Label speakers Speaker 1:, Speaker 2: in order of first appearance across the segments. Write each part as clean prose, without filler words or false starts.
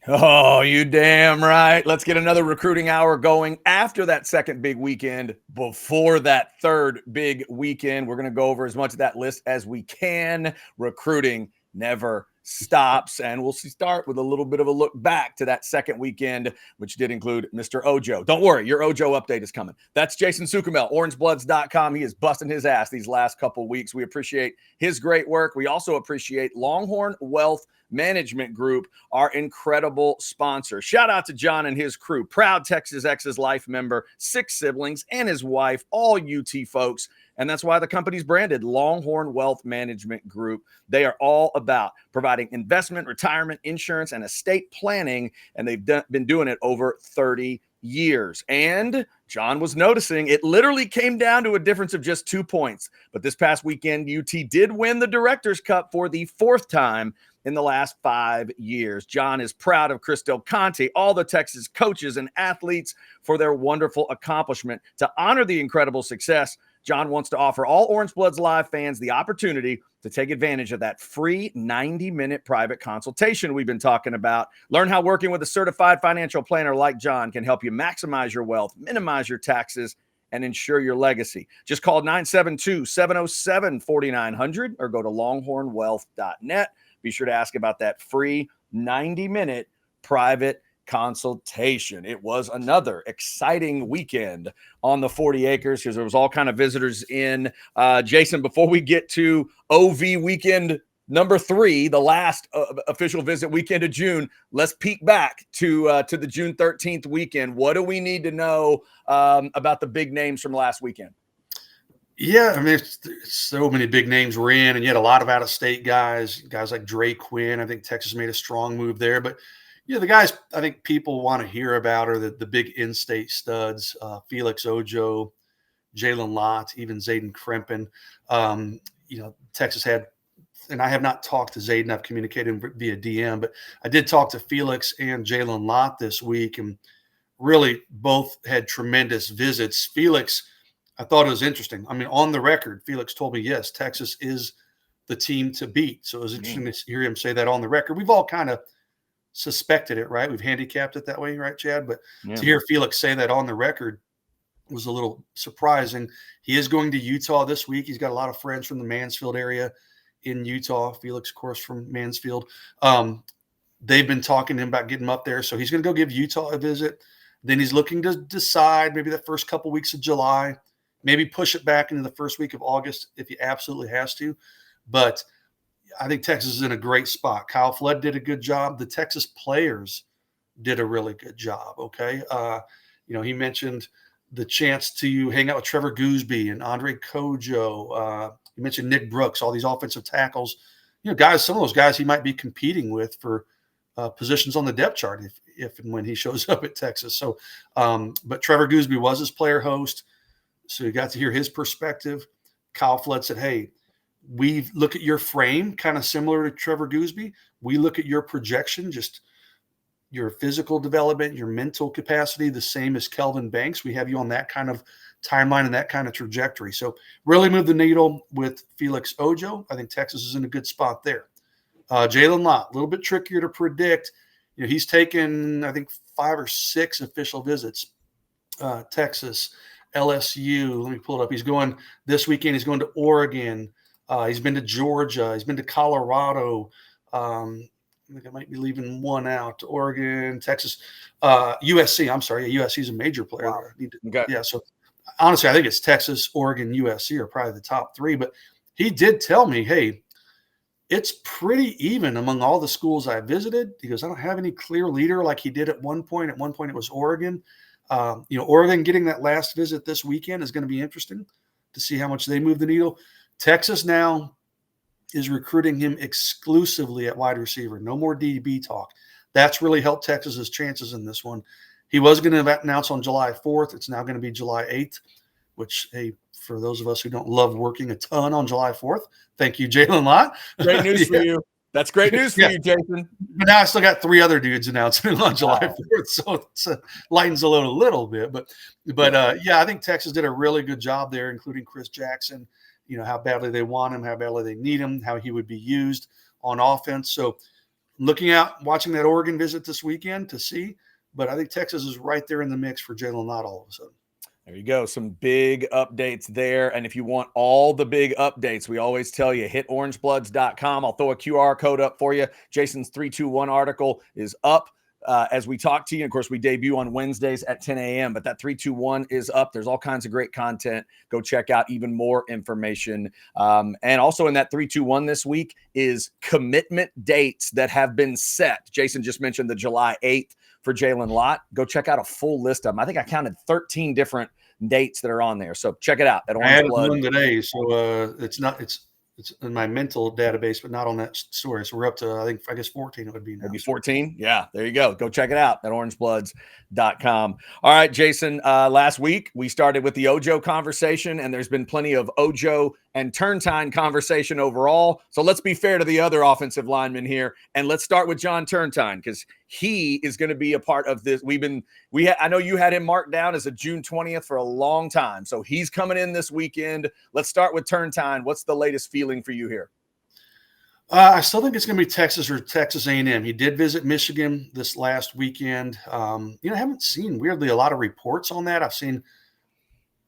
Speaker 1: Oh, you damn right. Let's get another recruiting hour going after that second big weekend, before that third big weekend. We're going to go over as much of that list as we can. Recruiting never stops. And we'll start with a little bit of a look back to that second weekend, which did include Mr. Ojo. Don't worry, your Ojo update is coming. That's Jason Sukumel, orangebloods.com. He is busting his ass these last couple weeks. We appreciate his great work. We also appreciate Longhorn Wealth Management Group, our incredible sponsor. Shout out to John and his crew, proud Texas X's Life member, 6 siblings, and his wife, all UT folks. And that's why the company's branded Longhorn Wealth Management Group. They are all about providing investment, retirement, insurance, and estate planning, and they've been doing it over 30 years. And John was noticing it literally came down to a difference of just 2 points. But this past weekend, UT did win the Directors' Cup for the 4th time in the last 5 years. John is proud of Chris Del Conte, all the Texas coaches and athletes for their wonderful accomplishment. To honor the incredible success, John wants to offer all Orange Bloods Live fans the opportunity to take advantage of that free 90-minute private consultation we've been talking about. Learn how working with a certified financial planner like John can help you maximize your wealth, minimize your taxes, and ensure your legacy. Just call 972-707-4900 or go to longhornwealth.net. Be sure to ask about that free 90-minute private consultation. It was another exciting weekend on the 40 acres because there was all kind of visitors in. Jason, before we get to OV weekend number 3, the last official visit weekend of June, let's peek back to the June 13th weekend. What do we need to know about the big names from last weekend?
Speaker 2: Yeah, I mean, so many big names were in, and you had a lot of out-of-state guys like Dre Quinn. I think Texas made a strong move there. But, the guys I think people want to hear about are the big in-state studs, Felix Ojo, Jalen Lott, even Zayden Krempin. Texas had – and I have not talked to Zayden. I've communicated via DM. But I did talk to Felix and Jalen Lott this week, and really both had tremendous visits. Felix – I thought it was interesting. I mean, on the record, Felix told me, yes, Texas is the team to beat. So it was interesting to hear him say that on the record. We've all kind of suspected it, right? We've handicapped it that way, right, Chad? But to hear Felix say that on the record was a little surprising. He is going to Utah this week. He's got a lot of friends from the Mansfield area in Utah. Felix, of course, from Mansfield. They've been talking to him about getting him up there. So he's going to go give Utah a visit. Then he's looking to decide maybe the first couple weeks of July, maybe push it back into the first week of August if he absolutely has to. But I think Texas is in a great spot. Kyle Flood did a good job. The Texas players did a really good job, okay? He mentioned the chance to hang out with Trevor Gooseby and Andre Kojo. He mentioned Nick Brooks, all these offensive tackles. Guys, some of those guys he might be competing with for positions on the depth chart if and when he shows up at Texas. So, but Trevor Gooseby was his player host. So you got to hear his perspective. Kyle Flood said, hey, we look at your frame kind of similar to Trevor Gooseby. We look at your projection, just your physical development, your mental capacity, the same as Kelvin Banks. We have you on that kind of timeline and that kind of trajectory. So really moved the needle with Felix Ojo. I think Texas is in a good spot there. Jalen Lott, a little bit trickier to predict. He's taken, I think, 5 or 6 official visits. Texas, LSU. Let me pull it up. He's going this weekend. He's going to Oregon. He's been to Georgia. He's been to Colorado. I think I might be leaving one out. Oregon, Texas, USC. I'm sorry. USC is a major player.
Speaker 1: Wow.
Speaker 2: Okay. Yeah. So honestly, I think it's Texas, Oregon, USC are probably the top 3. But he did tell me, hey, it's pretty even among all the schools I visited. He goes, I don't have any clear leader like he did at one point. At one point, it was Oregon. Oregon getting that last visit this weekend is going to be interesting to see how much they move the needle. Texas now is recruiting him exclusively at wide receiver. No more DB talk. That's really helped Texas's chances in this one. He was going to announce on July 4th. It's now going to be July 8th, which, hey, for those of us who don't love working a ton on July 4th, thank you, Jalen Lott.
Speaker 1: Great news for you. That's great news for you, Jason.
Speaker 2: But now I still got 3 other dudes announcing on July 4th, so it lightens the load a little bit. But I think Texas did a really good job there, including Chris Jackson, how badly they want him, how badly they need him, how he would be used on offense. So looking out, watching that Oregon visit this weekend to see. But I think Texas is right there in the mix for Jalen Lott all of a sudden.
Speaker 1: There you go. Some big updates there. And if you want all the big updates, we always tell you, hit orangebloods.com. I'll throw a QR code up for you. Jason's 321 article is up as we talk to you. Of course, we debut on Wednesdays at 10 a.m., but that 321 is up. There's all kinds of great content. Go check out even more information. And also in that 321 this week is commitment dates that have been set. Jason just mentioned the July 8th for Jalen Lott. Go check out a full list of them. I think I counted 13 different dates that are on there. So check it out at
Speaker 2: I added
Speaker 1: Orange Blood.
Speaker 2: one today, so it's in my mental database, but not on that story. So we're up to, I guess 14 it would be now.
Speaker 1: Maybe 14. Yeah, there you go. Go check it out at orangebloods.com. All right, Jason, last week we started with the Ojo conversation, and there's been plenty of Ojo and Turntine conversation overall. So let's be fair to the other offensive linemen here, and let's start with John Turntine because he is going to be a part of this. I know you had him marked down as a June 20th for a long time, so he's coming in this weekend. Let's start with Turntine. What's the latest feeling for you here?
Speaker 2: I still think it's going to be Texas or Texas A&M. He did visit Michigan this last weekend. I haven't seen, weirdly, a lot of reports on that. I've seen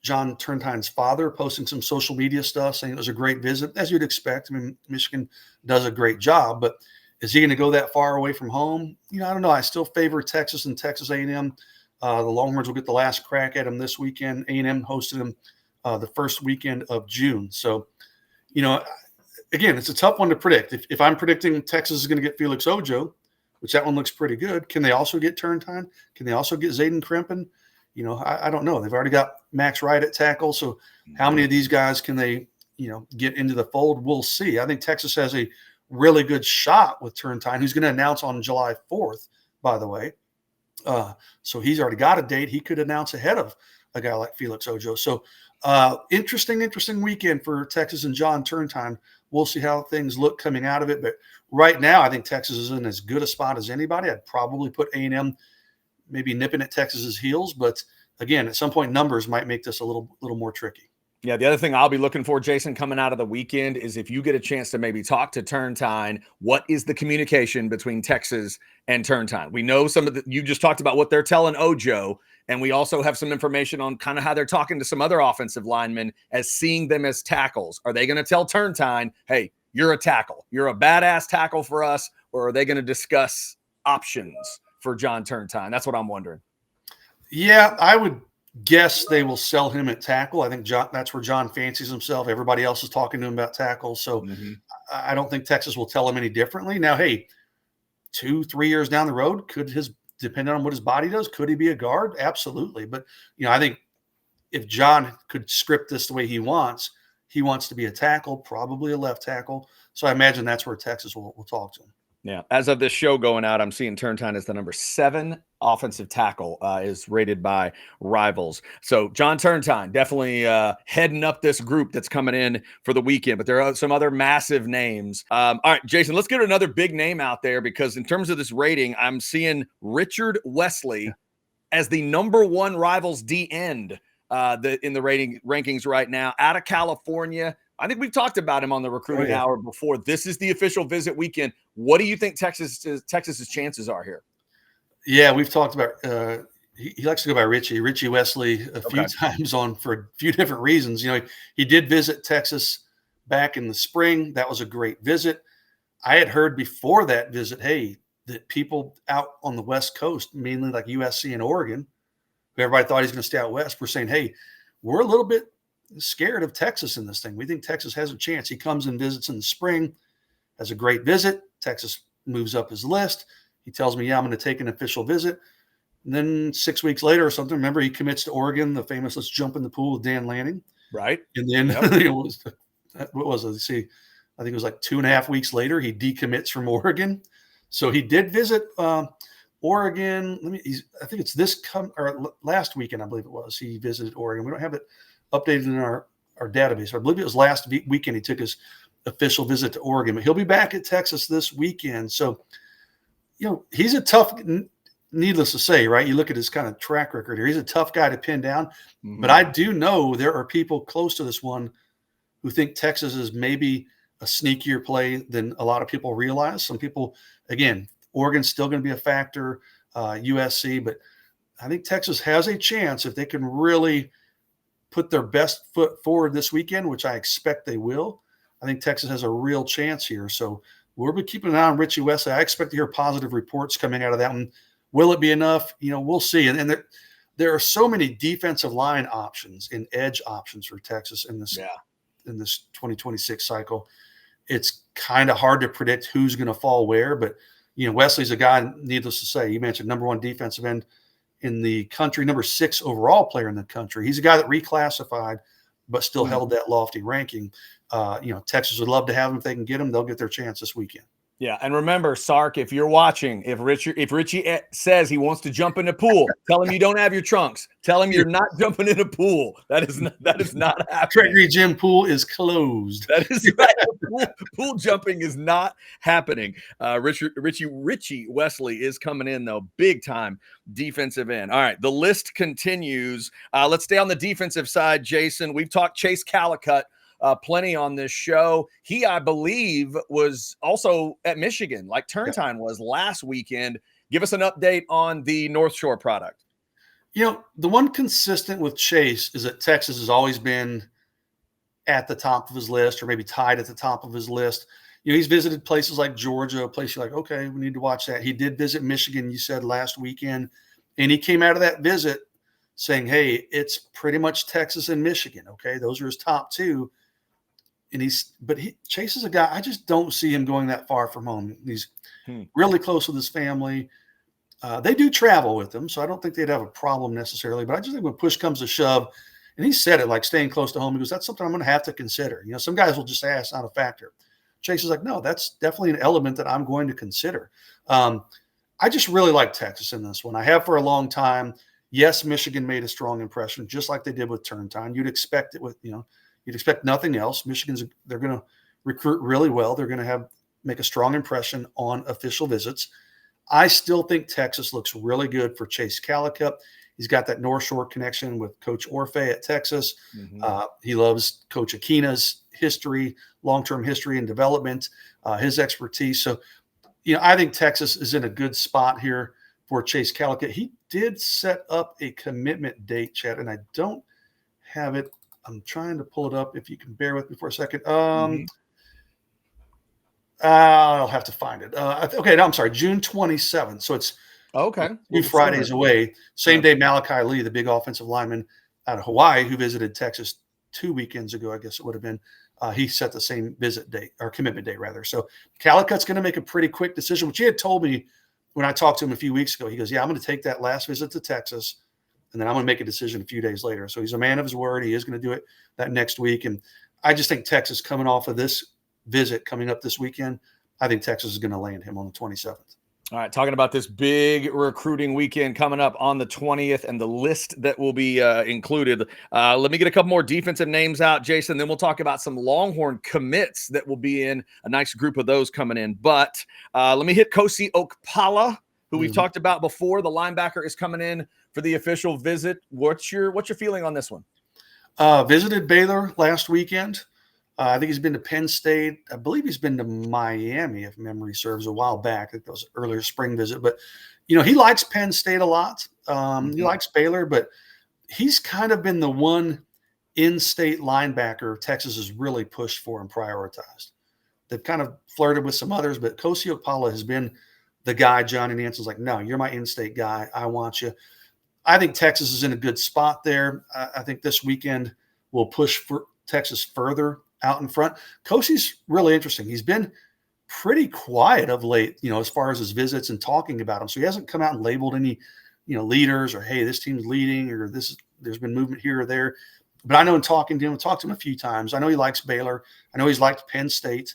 Speaker 2: John Turntine's father posting some social media stuff saying it was a great visit, as you'd expect. I mean, Michigan does a great job, but is he going to go that far away from home? I don't know. I still favor Texas and Texas A&M. The Longhorns will get the last crack at him this weekend. A&M hosted him the first weekend of June. So, again, it's a tough one to predict. If I'm predicting Texas is going to get Felix Ojo, which that one looks pretty good, can they also get Turntine? Can they also get Zayden Krempin? I don't know. They've already got Max Wright at tackle. So how many of these guys can they, get into the fold? We'll see. I think Texas has a really good shot with Turntine, who's going to announce on July 4th, by the way. So he's already got a date. He could announce ahead of a guy like Felix Ojo. So interesting weekend for Texas and John Turntine. We'll see how things look coming out of it. But right now, I think Texas is in as good a spot as anybody. I'd probably put A&M maybe nipping at Texas's heels. But again, at some point, numbers might make this a little more tricky.
Speaker 1: Yeah, the other thing I'll be looking for, Jason, coming out of the weekend is if you get a chance to maybe talk to Turntine, what is the communication between Texas and Turntine? We know you just talked about what they're telling Ojo, and we also have some information on kind of how they're talking to some other offensive linemen as seeing them as tackles. Are they going to tell Turntine, hey, you're a tackle, you're a badass tackle for us, or are they going to discuss options for John Turntine? That's what I'm wondering.
Speaker 2: Yeah, I would guess they will sell him at tackle. I think that's where John fancies himself. Everybody else is talking to him about tackle. So I don't think Texas will tell him any differently. Now, hey, 2-3 years down the road, depending on what his body does, could he be a guard? Absolutely. But, I think if John could script this the way he wants to be a tackle, probably a left tackle. So I imagine that's where Texas will talk to him.
Speaker 1: Yeah. As of this show going out, I'm seeing Turntine as the number 7 offensive tackle is rated by Rivals. So John Turntine definitely heading up this group that's coming in for the weekend, but there are some other massive names. All right, Jason, let's get another big name out there because in terms of this rating, I'm seeing Richard Wesley as the number 1 Rivals D end in the rankings right now out of California. I think we've talked about him on the recruiting hour before. This is the official visit weekend. What do you think Texas's chances are here?
Speaker 2: Yeah, we've talked about he likes to go by Richie Wesley a few times for a few different reasons. He did visit Texas back in the spring. That was a great visit. I had heard before that visit, that people out on the West Coast, mainly like USC and Oregon, who everybody thought he's going to stay out west, were saying, hey, we're a little bit scared of Texas in this thing. We think Texas has a chance. He comes and visits in the spring, has a great visit. Texas moves up his list. He tells me, I'm going to take an official visit. And then 6 weeks later or something, remember, he commits to Oregon, the famous let's jump in the pool with Dan Lanning.
Speaker 1: Right.
Speaker 2: And then what was it? See, I think it was like 2.5 weeks later, he decommits from Oregon. So he did visit Oregon. I think it's last weekend, I believe it was. He visited Oregon. We don't have it updated in our database. I believe it was last weekend he took his official visit to Oregon, but he'll be back at Texas this weekend. So, he's a tough, needless to say, right? You look at his kind of track record here. He's a tough guy to pin down, but I do know there are people close to this one who think Texas is maybe a sneakier play than a lot of people realize. Some people, again, Oregon's still going to be a factor, USC, but I think Texas has a chance if they can really put their best foot forward this weekend, which I expect they will. I think Texas has a real chance here. So we'll be keeping an eye on Richie Wesley. I expect to hear positive reports coming out of that one. Will it be enough? We'll see. And there are so many defensive line options and edge options for Texas in this 2026 cycle. It's kind of hard to predict who's going to fall where, but Wesley's a guy, needless to say, you mentioned number 1 defensive end in the country, number 6 overall player in the country. He's a guy that reclassified, but still held that lofty ranking. Texas would love to have him. If they can get him, they'll get their chance this weekend.
Speaker 1: Yeah, and remember, Sark, if you're watching, if Richie says he wants to jump in a pool, tell him you don't have your trunks. Tell him you're not jumping in a pool. That is not happening.
Speaker 2: Treasury Gym pool is closed.
Speaker 1: That is right. Pool jumping is not happening. Richie Wesley is coming in though, big time defensive end. All right, the list continues. Let's stay on the defensive side, Jason. We've talked Chase Calakup plenty on this show. He, I believe, was also at Michigan, like Turntine was last weekend. Give us an update on the North Shore product.
Speaker 2: The one consistent with Chase is that Texas has always been at the top of his list, or maybe tied at the top of his list. He's visited places like Georgia, a place you're like, okay, we need to watch that. He did visit Michigan, you said, last weekend, and he came out of that visit saying, hey, it's pretty much Texas and Michigan. Okay, those are his top 2. And Chase is a guy, I just don't see him going that far from home. He's really close with his family. They do travel with him, so I don't think they'd have a problem necessarily. But I just think when push comes to shove, and he said it, like staying close to home, he goes, that's something I'm going to have to consider. Some guys will just say it's not a factor. Chase is like, no, that's definitely an element that I'm going to consider. I just really like Texas in this one. I have for a long time. Yes, Michigan made a strong impression, just like they did with Turntine. You'd expect it with, you'd expect nothing else. They're going to recruit really well. They're going to make a strong impression on official visits. I still think Texas looks really good for Chase Calakup. He's got that North Shore connection with Coach Orfe at Texas. He loves Coach Akina's history, long-term history and development, his expertise. So, I think Texas is in a good spot here for Chase Calakup. He did set up a commitment date, Chad, and I don't have it. I'm trying to pull it up. If you can bear with me for a second. I'll have to find it. Okay, no, I'm sorry. June 27th. So it's 2 Fridays away. Same day Malachi Lee, the big offensive lineman out of Hawaii, who visited Texas 2 weekends ago, I guess it would have been. He set the same visit date, or commitment date, rather. So Calicut's going to make a pretty quick decision, which he had told me when I talked to him a few weeks ago. He goes, yeah, I'm going to take that last visit to Texas, and then I'm going to make a decision a few days later. So he's a man of his word. He is going to do it that next week. And I just think Texas, coming off of this visit coming up this weekend, I think Texas is going to land him on the 27th.
Speaker 1: All right, talking about this big recruiting weekend coming up on the 20th and the list that will be included. Let me get a couple more defensive names out, Jason. Then we'll talk about some Longhorn commits that will be in, a nice group of those coming in. But let me hit Cosimo Palpala, who we've talked about before. The linebacker is coming in for the official visit. What's your feeling on this one?
Speaker 2: Visited Baylor last weekend. I think he's been to Penn State. I believe he's been to Miami, if memory serves, a while back. I think that was an earlier spring visit. But, he likes Penn State a lot. He likes Baylor, but he's kind of been the one in-state linebacker Texas has really pushed for and prioritized. They've kind of flirted with some others, but Cosimo Palpala has been the guy Johnny Nanson's like, no, you're my in-state guy. I want you. I think Texas is in a good spot there. I think this weekend will push for Texas further out in front. Cosie's really interesting. He's been pretty quiet of late, as far as his visits and talking about them. So he hasn't come out and labeled any, leaders or, hey, this team's leading, or there's been movement here or there. But I know in talking to him, a few times. I know he likes Baylor. I know he's liked Penn State.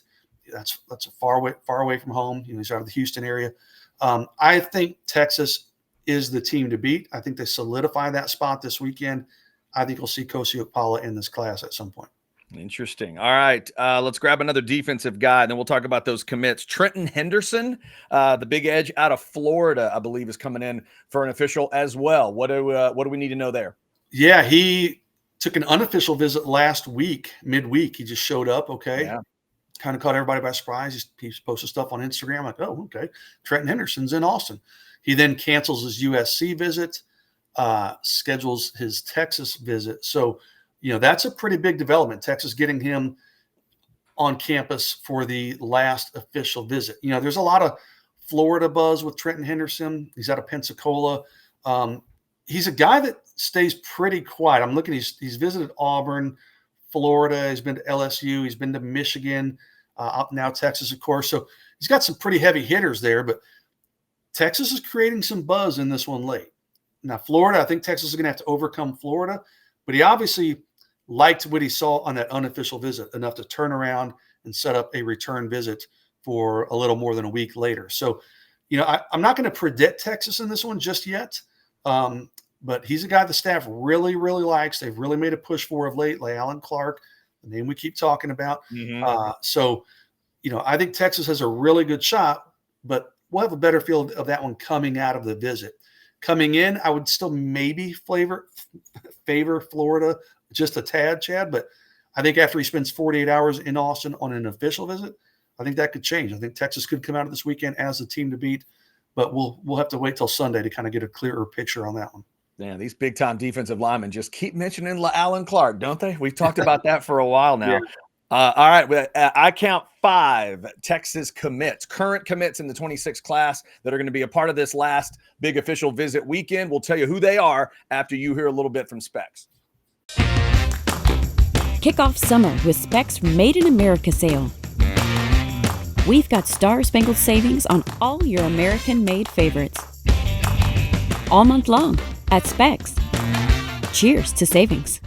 Speaker 2: That's a far away from home. He's out of the Houston area. I think Texas is the team to beat. I think they solidify that spot this weekend. I think we'll see Cosimo Palpala in this class at some point.
Speaker 1: Interesting. All right. Let's grab another defensive guy, and then we'll talk about those commits. Trenton Henderson, the big edge out of Florida, I believe, is coming in for an official as well. What do we need to know there?
Speaker 2: Yeah, he took an unofficial visit last week, midweek. He just showed up. Okay. Yeah. kind of caught everybody by surprise. He's posted stuff on Instagram like, oh, okay, Trenton Henderson's in Austin. He then cancels his USC visit, schedules his Texas visit. So, that's a pretty big development. Texas getting him on campus for the last official visit. There's a lot of Florida buzz with Trenton Henderson. He's out of Pensacola. He's a guy that stays pretty quiet. I'm looking, he's visited Auburn, Florida. He's been to LSU. He's been to Michigan, up now Texas, of course. So he's got some pretty heavy hitters there, but Texas is creating some buzz in this one late. Now, Florida, I think Texas is going to have to overcome Florida, but he obviously liked what he saw on that unofficial visit enough to turn around and set up a return visit for a little more than a week later. So, I'm not going to predict Texas in this one just yet, but he's a guy the staff really, really likes. They've really made a push for of late, like Alan Clark, the name we keep talking about. So, I think Texas has a really good shot, but we'll have a better feel of that one coming out of the visit. Coming in, I would still maybe favor Florida just a tad, Chad, but I think after he spends 48 hours in Austin on an official visit, I think that could change. I think Texas could come out of this weekend as the team to beat, but we'll have to wait till Sunday to kind of get a clearer picture on that one.
Speaker 1: Yeah, these big-time defensive linemen just keep mentioning Alan Clark, don't they? We've talked about that for a while now. Yeah. All right, I count 5 Texas commits, current commits in the 26 class that are going to be a part of this last big official visit weekend. We'll tell you who they are after you hear a little bit from Specs.
Speaker 3: Kick off summer with Specs Made in America sale. We've got star-spangled savings on all your American-made favorites. All month long at Specs. Cheers to savings.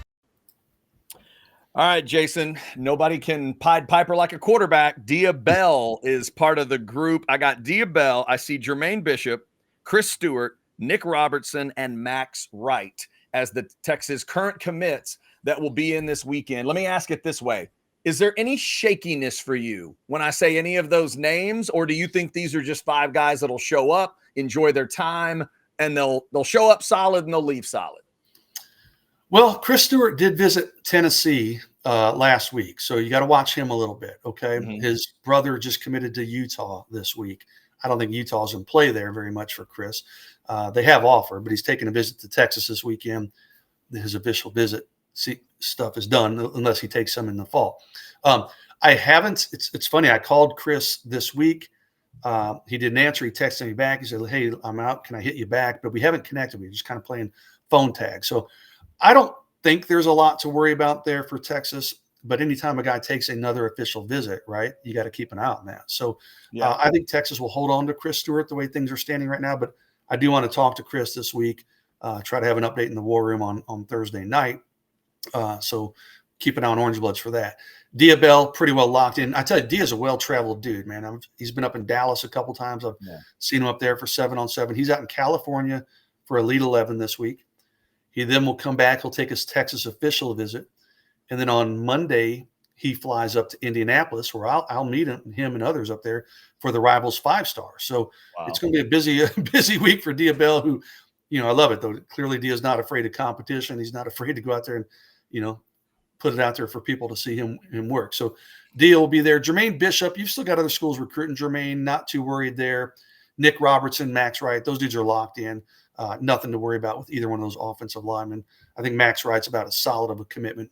Speaker 1: All right, Jason, nobody can Pied Piper like a quarterback. Dia Bell is part of the group. I got Dia Bell. I see Jermaine Bishop, Chris Stewart, Nick Robertson, and Max Wright as the Texas current commits that will be in this weekend. Let me ask it this way. Is there any shakiness for you when I say any of those names, or do you think these are just 5 guys that'll show up, enjoy their time, and they'll show up solid and they'll leave solid?
Speaker 2: Well, Chris Stewart did visit Tennessee last week, so you got to watch him a little bit, okay? His brother just committed to Utah this week. I don't think Utah's in play there very much for Chris. They have offered, but he's taking a visit to Texas this weekend. His official visit stuff is done unless he takes some in the fall. I haven't. It's funny. I called Chris this week. He didn't answer. He texted me back. He said, "Hey, I'm out. Can I hit you back?" But we haven't connected. We're just kind of playing phone tag. So I don't think there's a lot to worry about there for Texas. But anytime a guy takes another official visit, right, you got to keep an eye on that. So I think Texas will hold on to Chris Stewart the way things are standing right now. But I do want to talk to Chris this week, try to have an update in the war room on Thursday night. So keep an eye on Orange Bloods for that. Dia Bell, pretty well locked in. I tell you, Dia's a well-traveled dude, man. He's been up in Dallas a couple times. I've seen him up there for 7-on-7. He's out in California for Elite 11 this week. He then will come back. He'll take his Texas official visit. And then on Monday, he flies up to Indianapolis, where I'll meet him and others up there for the Rivals 5-star. So it's going to be a busy week for Dia Bell, who, I love it, though. Clearly, Dia's not afraid of competition. He's not afraid to go out there and, put it out there for people to see him work. So Dia will be there. Jermaine Bishop, you've still got other schools recruiting Jermaine, not too worried there. Nick Robertson, Max Wright, those dudes are locked in. Nothing to worry about with either one of those offensive linemen. I think Max Wright's about as solid of a commitment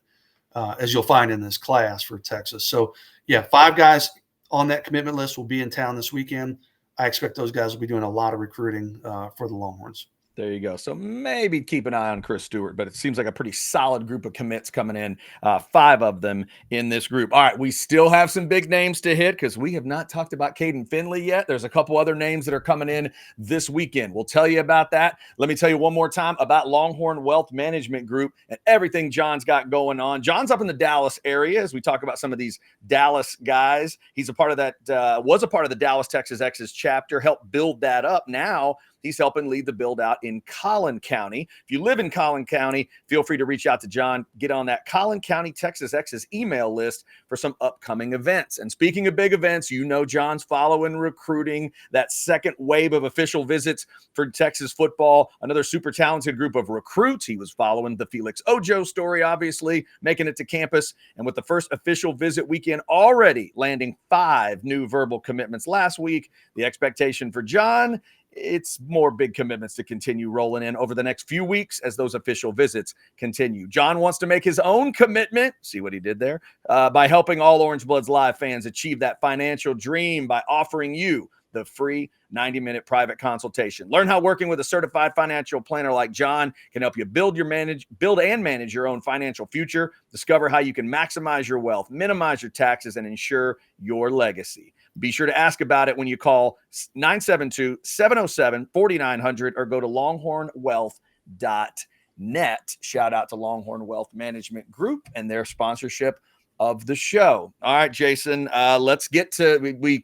Speaker 2: as you'll find in this class for Texas. So, 5 guys on that commitment list will be in town this weekend. I expect those guys will be doing a lot of recruiting for the Longhorns.
Speaker 1: There you go. So maybe keep an eye on Chris Stewart, but it seems like a pretty solid group of commits coming in, 5 of them in this group. All right, we still have some big names to hit because we have not talked about Kaden Finley yet. There's a couple other names that are coming in this weekend. We'll tell you about that. Let me tell you one more time about Longhorn Wealth Management Group and everything John's got going on. John's up in the Dallas area as we talk about some of these Dallas guys. He's a part of that, was a part of the Dallas Texas Exes chapter, helped build that up. Now He's helping lead the build out in Collin County. If you live in Collin County, feel free to reach out to John. Get on that Collin County Texas X's email list for some upcoming events. And speaking of big events, John's following recruiting, that second wave of official visits for Texas football, another super talented group of recruits. He was following the Felix Ojo story, obviously, making it to campus. And with the first official visit weekend already landing 5 new verbal commitments last week, the expectation for John, it's more big commitments to continue rolling in over the next few weeks as those official visits continue. John wants to make his own commitment, see what he did there, by helping all Orange Bloods Live fans achieve that financial dream by offering you the free 90-minute private consultation. Learn how working with a certified financial planner like John can help you build and manage your own financial future. Discover how you can maximize your wealth, minimize your taxes, and ensure your legacy. Be sure to ask about it when you call 972-707-4900 or go to longhornwealth.net. Shout out to Longhorn Wealth Management Group and their sponsorship of the show. All right, Jason, let's get to we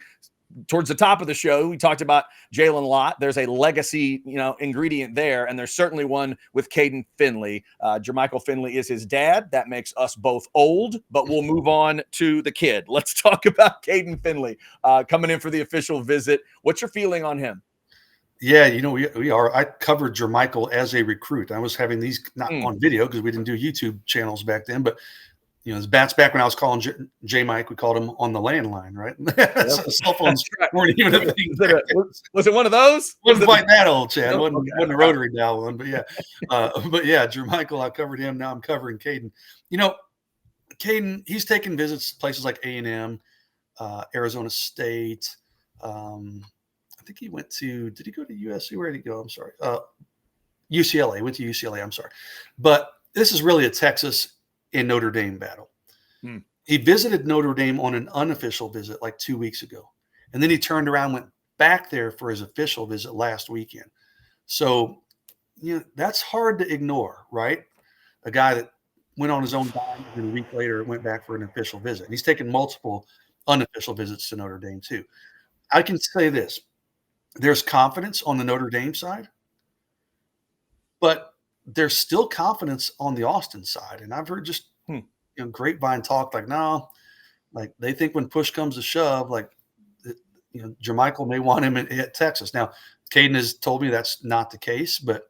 Speaker 1: towards the top of the show, we talked about Jalen Lott. There's a legacy, ingredient there, and there's certainly one with Kaden Finley. Jermichael Finley is his dad. That makes us both old, but we'll move on to the kid. Let's talk about Kaden Finley coming in for the official visit. What's your feeling on him?
Speaker 2: Yeah, we are. I covered Jermichael as a recruit. I was having these not on video because we didn't do YouTube channels back then, but that's back when I was calling J Mike. We called him on the landline, right? So cell phones weren't even a thing.
Speaker 1: Was it one of those?
Speaker 2: Wasn't quite that old, Chad. Wasn't a rotary dial one, but yeah. Jermichael, I covered him. Now I'm covering Kaden. Kaden, he's taken visits to places like A&M, Arizona State. I think he went to. Did he go to USC? Where did he go? I'm sorry. UCLA. He went to UCLA. I'm sorry, but this is really a Texas and Notre Dame battle. He visited Notre Dame on an unofficial visit like 2 weeks ago. And then he turned around and went back there for his official visit last weekend. So, that's hard to ignore, right? A guy that went on his own dime and a week later went back for an official visit. And he's taken multiple unofficial visits to Notre Dame too. I can say this. There's confidence on the Notre Dame side, but there's still confidence on the Austin side. And I've heard just grapevine talk like they think when push comes to shove, Jermichael may want him at Texas. Now, Kaden has told me that's not the case, but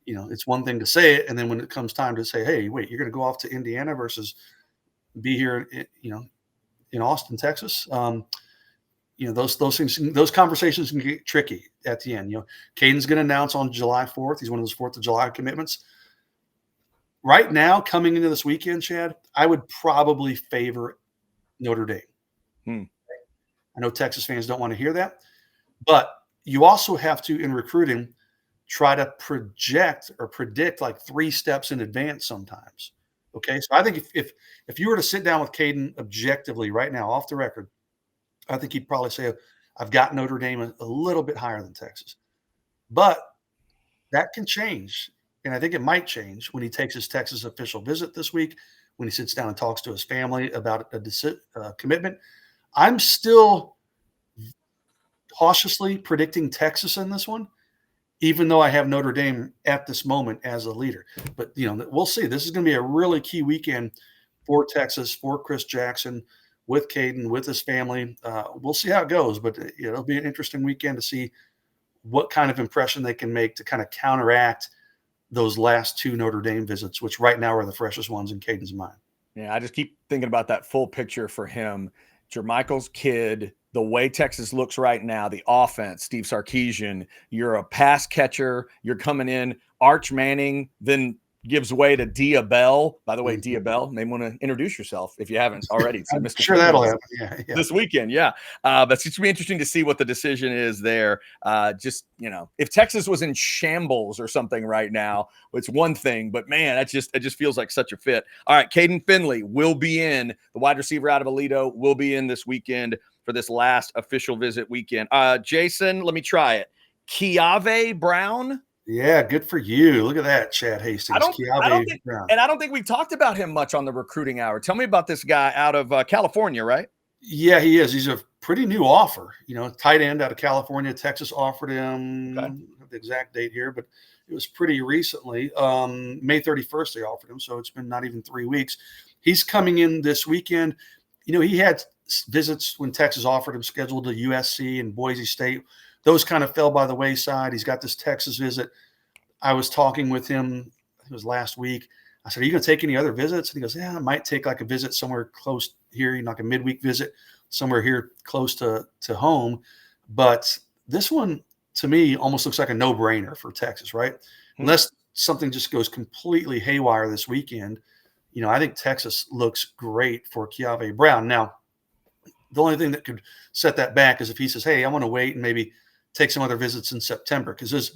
Speaker 2: it's one thing to say it, and then when it comes time to say, hey, wait, you're going to go off to Indiana versus be here, in Austin, Texas. Those things, those conversations can get tricky at the end. Caden's going to announce on July 4th. He's one of those 4th of July commitments. Right now, coming into this weekend, Chad, I would probably favor Notre Dame. I know Texas fans don't want to hear that, but you also have to, in recruiting, try to project or predict like 3 steps in advance sometimes. Okay, so I think if you were to sit down with Kaden objectively right now, off the record, I think he'd probably say, I've got Notre Dame a little bit higher than Texas. But that can change, and I think it might change when he takes his Texas official visit this week, when he sits down and talks to his family about a commitment. I'm still cautiously predicting Texas in this one, even though I have Notre Dame at this moment as a leader. But, we'll see. This is going to be a really key weekend for Texas, for Chris Jackson, with Kaden, with his family. We'll see how it goes, but it'll be an interesting weekend to see what kind of impression they can make to kind of counteract those last 2 Notre Dame visits, which right now are the freshest ones in Kaden's mind.
Speaker 1: Yeah, I just keep thinking about that full picture for him. Jermichael's kid, the way Texas looks right now, the offense, Steve Sarkisian, you're a pass catcher, you're coming in, Arch Manning, then gives way to Dia Bell. By the way, Dia Bell, may want to introduce yourself if you haven't already.
Speaker 2: I'm sure that'll happen. Yeah.
Speaker 1: This weekend. Yeah. But it's going to be interesting to see what the decision is there. If Texas was in shambles or something right now, it's one thing, but man, it just feels like such a fit. All right. Kaden Finley will be in, the wide receiver out of Aledo, will be in this weekend for this last official visit weekend. Jason, let me try it. Kave Brown.
Speaker 2: Yeah, good for you. Look at that, Chad Hastings.
Speaker 1: I don't think we've talked about him much on the recruiting hour. Tell me about this guy out of California, right?
Speaker 2: Yeah, he is. He's a pretty new offer. Tight end out of California. Texas offered him, I the exact date here, but it was pretty recently. May 31st, they offered him. So it's been not even 3 weeks. He's coming in this weekend. He had visits when Texas offered him scheduled to USC and Boise State. Those kind of fell by the wayside. He's got this Texas visit. I was talking with him, it was last week. I said, are you going to take any other visits? And he goes, yeah, I might take like a visit somewhere close here, like a midweek visit somewhere here close to home. But this one, to me, almost looks like a no-brainer for Texas, right? Unless something just goes completely haywire this weekend, I think Texas looks great for Kave Brown. Now, the only thing that could set that back is if he says, hey, I want to wait and maybe take some other visits in September, because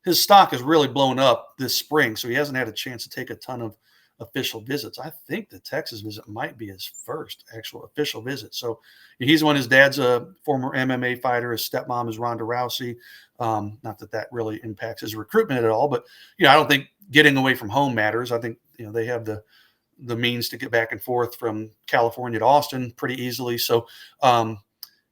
Speaker 2: his stock has really blown up this spring, so he hasn't had a chance to take a ton of official visits. I think the Texas visit might be his first actual official visit. So he's one. His dad's a former MMA fighter. His stepmom is Ronda Rousey. Not that really impacts his recruitment at all, but I don't think getting away from home matters. I think they have the means to get back and forth from California to Austin pretty easily. So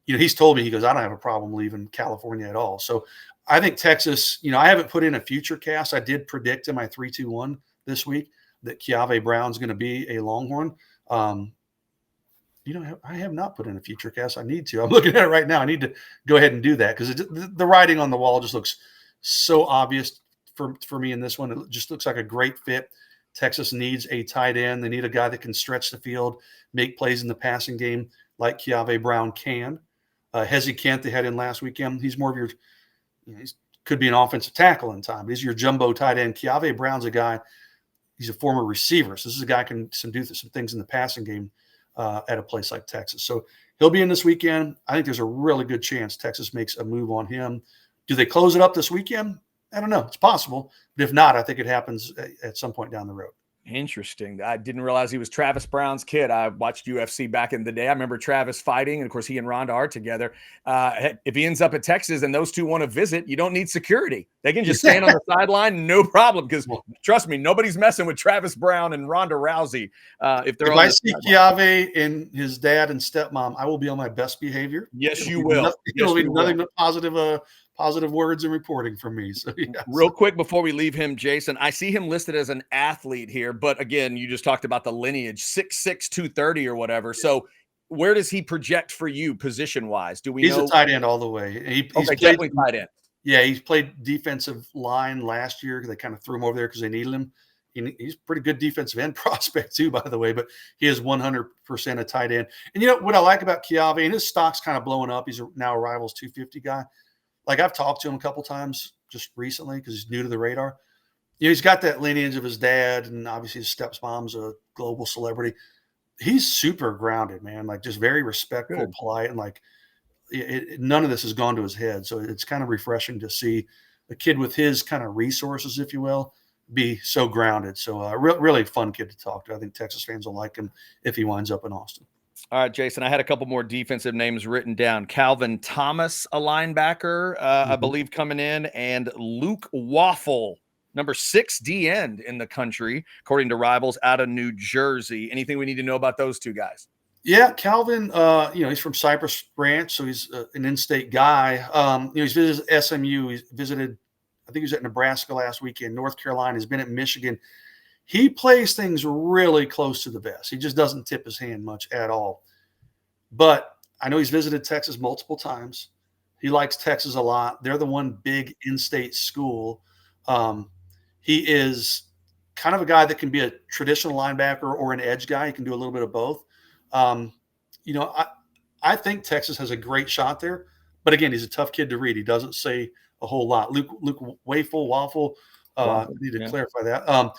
Speaker 2: he's told me, he goes, I don't have a problem leaving California at all. So I think Texas, I haven't put in a future cast. I did predict in my 3-2-1 this week that Kave Brown's going to be a Longhorn. I have not put in a future cast. I need to. I'm looking at it right now. I need to go ahead and do that, because the writing on the wall just looks so obvious for me in this one. It just looks like a great fit. Texas needs a tight end. They need a guy that can stretch the field, make plays in the passing game like Kave Brown can. Hezi Kent, they had in last weekend. He's more of your he could be an offensive tackle in time. He's your jumbo tight end. Kave Brown's a guy, he's a former receiver. So this is a guy who can do some things in the passing game at a place like Texas. So he'll be in this weekend. I think there's a really good chance Texas makes a move on him. Do they close it up this weekend? I don't know. It's possible. But if not, I think it happens at some point down the road.
Speaker 1: Interesting. I didn't realize he was Travis Brown's kid. I watched UFC back in the day. I remember Travis fighting, and of course he and Ronda are together. If he ends up at Texas and those two want to visit, you don't need security. They can just stand on the sideline, no problem. Because trust me, nobody's messing with Travis Brown and Ronda Rousey. If
Speaker 2: I see Kave and his dad and stepmom, I will be on my best behavior.
Speaker 1: Yes, you will.
Speaker 2: It'll be nothing but positive words and reporting from me. So
Speaker 1: real quick before we leave him, Jason, I see him listed as an athlete here, but again, you just talked about the lineage, 6'6", 230 or whatever. So where does he project for you position wise? Do we know?
Speaker 2: He's a tight end all the way. He's
Speaker 1: definitely tight end. Yeah,
Speaker 2: he's played defensive line last year. They kind of threw him over there because they needed him. He's a pretty good defensive end prospect too, by the way, but he is 100% a tight end. And what I like about Kave, and his stock's kind of blowing up. He's now a Rivals 250 guy. Like, I've talked to him a couple times just recently because he's new to the radar. He's got that lineage of his dad, and obviously his stepmom's a global celebrity. He's super grounded, man, like just very respectful, polite, and like none of this has gone to his head. So it's kind of refreshing to see a kid with his kind of resources, if you will, be so grounded. So really fun kid to talk to. I think Texas fans will like him if he winds up in Austin.
Speaker 1: All right, Jason, I had a couple more defensive names written down. Calvin Thomas, a linebacker, I believe, coming in, and Luke Waffle, number 6 D end in the country, according to Rivals, out of New Jersey. Anything we need to know about those two guys?
Speaker 2: Yeah, Calvin, he's from Cypress Ranch, so he's an in-state guy. He's visited SMU. He's visited, I think he was at Nebraska last weekend, North Carolina. He's been at Michigan. He plays things really close to the vest. He just doesn't tip his hand much at all. But I know he's visited Texas multiple times. He likes Texas a lot. They're the one big in-state school. He is kind of a guy that can be a traditional linebacker or an edge guy. He can do a little bit of both. I think Texas has a great shot there. But again, he's a tough kid to read. He doesn't say a whole lot. Luke Waffle. I need to clarify that.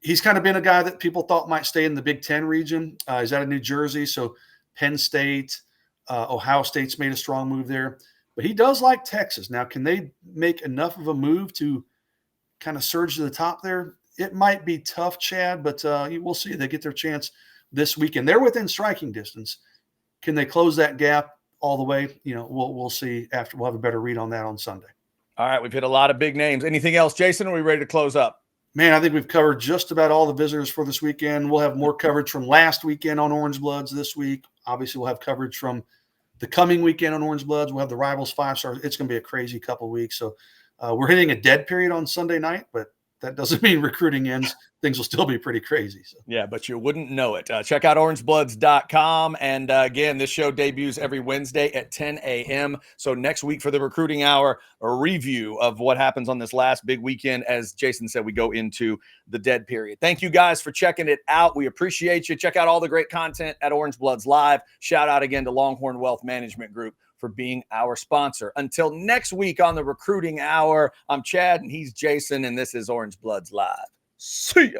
Speaker 2: He's kind of been a guy that people thought might stay in the Big Ten region. He's out of New Jersey, so Penn State, Ohio State's made a strong move there. But he does like Texas. Now, can they make enough of a move to kind of surge to the top there? It might be tough, Chad, but we'll see. They get their chance this weekend. They're within striking distance. Can they close that gap all the way? We'll see after. We'll have a better read on that on Sunday.
Speaker 1: All right, we've hit a lot of big names. Anything else, Jason? Are we ready to close up?
Speaker 2: Man, I think we've covered just about all the visitors for this weekend. We'll have more coverage from last weekend on Orange Bloods this week. Obviously, we'll have coverage from the coming weekend on Orange Bloods. We'll have the Rivals 5-stars. It's going to be a crazy couple of weeks. So We're hitting a dead period on Sunday night, but that doesn't mean recruiting ends. Things will still be pretty crazy. So.
Speaker 1: Yeah, but you wouldn't know it. Check out orangebloods.com. And again, this show debuts every Wednesday at 10 a.m. So next week for the recruiting hour, a review of what happens on this last big weekend. As Jason said, we go into the dead period. Thank you guys for checking it out. We appreciate you. Check out all the great content at Orange Bloods Live. Shout out again to Longhorn Wealth Management Group for being our sponsor. Until next week on the recruiting hour, I'm Chad and he's Jason, and this is Orange Bloods Live. See ya.